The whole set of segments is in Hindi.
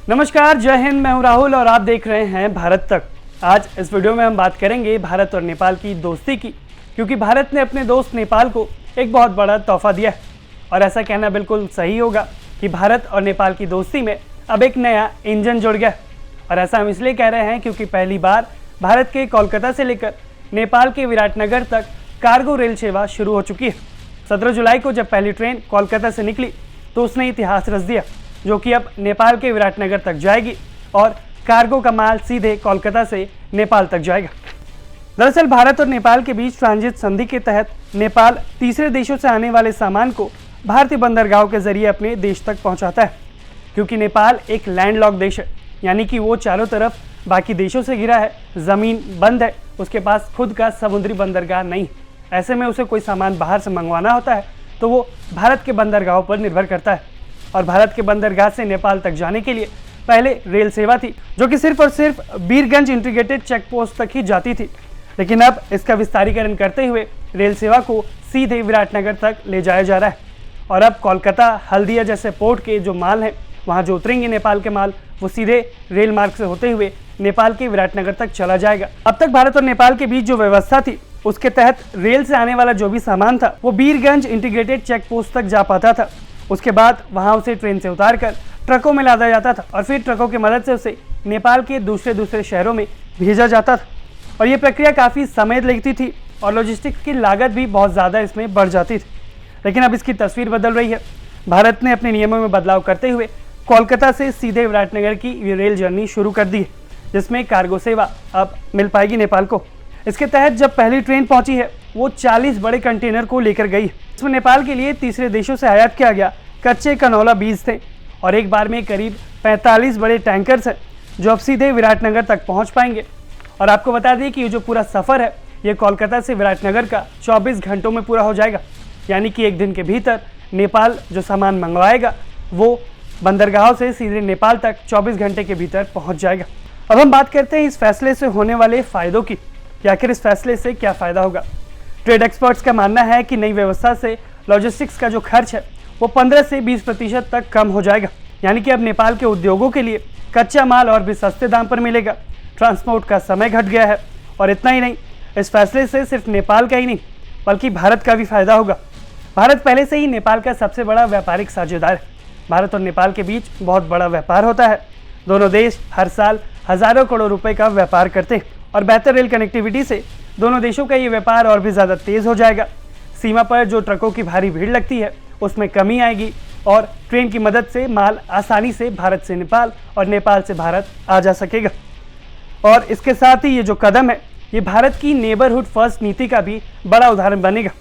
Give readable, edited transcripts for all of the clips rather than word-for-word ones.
नमस्कार, जय हिंद। मैं हूं राहुल और आप देख रहे हैं भारत तक। आज इस वीडियो में हम बात करेंगे भारत और नेपाल की दोस्ती की, क्योंकि भारत ने अपने दोस्त नेपाल को एक बहुत बड़ा तोहफा दिया है। और ऐसा कहना बिल्कुल सही होगा कि भारत और नेपाल की दोस्ती में अब एक नया इंजन जुड़ गया। और ऐसा हम इसलिए कह रहे हैं क्योंकि पहली बार भारत के कोलकाता से लेकर नेपाल के विराटनगर तक कार्गो रेल सेवा शुरू हो चुकी है। 17 जुलाई को जब पहली ट्रेन कोलकाता से निकली तो उसने इतिहास रच दिया, जो कि अब नेपाल के विराटनगर तक जाएगी और कार्गो का माल सीधे कोलकाता से नेपाल तक जाएगा। दरअसल भारत और नेपाल के बीच ट्रांजिट संधि के तहत नेपाल तीसरे देशों से आने वाले सामान को भारतीय बंदरगाहों के जरिए अपने देश तक पहुंचाता है। क्योंकि नेपाल एक लैंडलॉक देश है, यानी कि वो चारों तरफ बाकी देशों से घिरा है, ज़मीन बंद है, उसके पास खुद का समुद्री बंदरगाह नहीं। ऐसे में उसे कोई सामान बाहर से मंगवाना होता है तो वो भारत के बंदरगाहों पर निर्भर करता है। और भारत के बंदरगाह से नेपाल तक जाने के लिए पहले रेल सेवा थी, जो कि सिर्फ और सिर्फ बीरगंज इंटीग्रेटेड चेक पोस्ट तक ही जाती थी। लेकिन अब इसका विस्तारीकरण करते हुए रेल सेवा को सीधे विराटनगर तक ले जाया जा रहा है। और अब कोलकाता, हल्दिया जैसे पोर्ट के जो माल हैं, वहाँ जो उतरेंगे नेपाल के माल, वो सीधे रेल मार्ग से होते हुए नेपाल के विराटनगर तक चला जाएगा। अब तक भारत और नेपाल के बीच जो व्यवस्था थी, उसके तहत रेल से आने वाला जो भी सामान था वो बीरगंज इंटीग्रेटेड चेक पोस्ट तक जा पाता था। उसके बाद वहां उसे ट्रेन से उतारकर ट्रकों में लादा जाता था और फिर ट्रकों की मदद से उसे नेपाल के दूसरे शहरों में भेजा जाता था। और ये प्रक्रिया काफ़ी समय लगती थी और लॉजिस्टिक्स की लागत भी बहुत ज़्यादा इसमें बढ़ जाती थी। लेकिन अब इसकी तस्वीर बदल रही है। भारत ने अपने नियमों में बदलाव करते हुए कोलकाता से सीधे विराटनगर की रेल जर्नी शुरू कर दी है, जिसमें कार्गो सेवा अब मिल पाएगी नेपाल को। इसके तहत जब पहली ट्रेन पहुंची है, वो 40 बड़े कंटेनर को लेकर गई है। इसमें नेपाल के लिए तीसरे देशों से आयात किया गया कच्चे कनौला बीज थे और एक बार में करीब 45 बड़े टैंकर्स हैं, जो अब सीधे विराटनगर तक पहुंच पाएंगे। और आपको बता दें कि ये जो पूरा सफ़र है, ये कोलकाता से विराटनगर का 24 घंटों में पूरा हो जाएगा। यानी कि एक दिन के भीतर नेपाल जो सामान मंगवाएगा वो बंदरगाहों से सीधे नेपाल तक 24 घंटे के भीतर पहुँच जाएगा। अब हम बात करते हैं इस फैसले से होने वाले फ़ायदों की, कि आखिर इस फैसले से क्या फ़ायदा होगा। ट्रेड एक्सपर्ट्स का मानना है कि नई व्यवस्था से लॉजिस्टिक्स का जो खर्च है वो 15 से 20% तक कम हो जाएगा। यानी कि अब नेपाल के उद्योगों के लिए कच्चा माल और भी सस्ते दाम पर मिलेगा। ट्रांसपोर्ट का समय घट गया है। और इतना ही नहीं, इस फैसले से सिर्फ नेपाल का ही नहीं बल्कि भारत का भी फायदा होगा। भारत पहले से ही नेपाल का सबसे बड़ा व्यापारिक साझेदार है। भारत और नेपाल के बीच बहुत बड़ा व्यापार होता है। दोनों देश हर साल हज़ारों करोड़ रुपए का व्यापार करते हैं और बेहतर रेल कनेक्टिविटी से दोनों देशों का ये व्यापार और भी ज़्यादा तेज़ हो जाएगा। सीमा पर जो ट्रकों की भारी भीड़ लगती है उसमें कमी आएगी और ट्रेन की मदद से माल आसानी से भारत से नेपाल और नेपाल से भारत आ जा सकेगा। और इसके साथ ही ये जो कदम है, ये भारत की नेबरहुड फर्स्ट नीति का भी बड़ा उदाहरण बनेगा।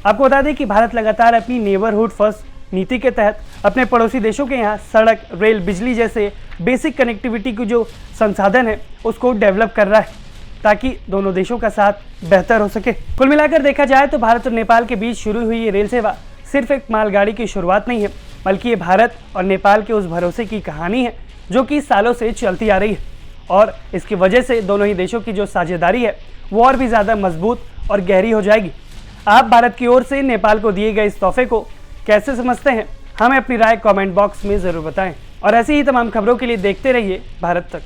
आपको बता दें कि भारत लगातार अपनी नेबरहुड फर्स्ट नीति के तहत अपने पड़ोसी देशों के यहाँ सड़क, रेल, बिजली जैसे बेसिक कनेक्टिविटी की जो संसाधन है उसको डेवलप कर रहा है, ताकि दोनों देशों का साथ बेहतर हो सके। कुल मिलाकर देखा जाए तो भारत और नेपाल के बीच शुरू हुई ये रेल सेवा सिर्फ एक मालगाड़ी की शुरुआत नहीं है, बल्कि ये भारत और नेपाल के उस भरोसे की कहानी है जो कि सालों से चलती आ रही है। और इसकी वजह से दोनों ही देशों की जो साझेदारी है वो और भी ज़्यादा मजबूत और गहरी हो जाएगी। आप भारत की ओर से नेपाल को दिए गए इस तोहफे को कैसे समझते हैं? हमें अपनी राय कमेंट बॉक्स में ज़रूर बताएं। और ऐसी ही तमाम खबरों के लिए देखते रहिए भारत तक।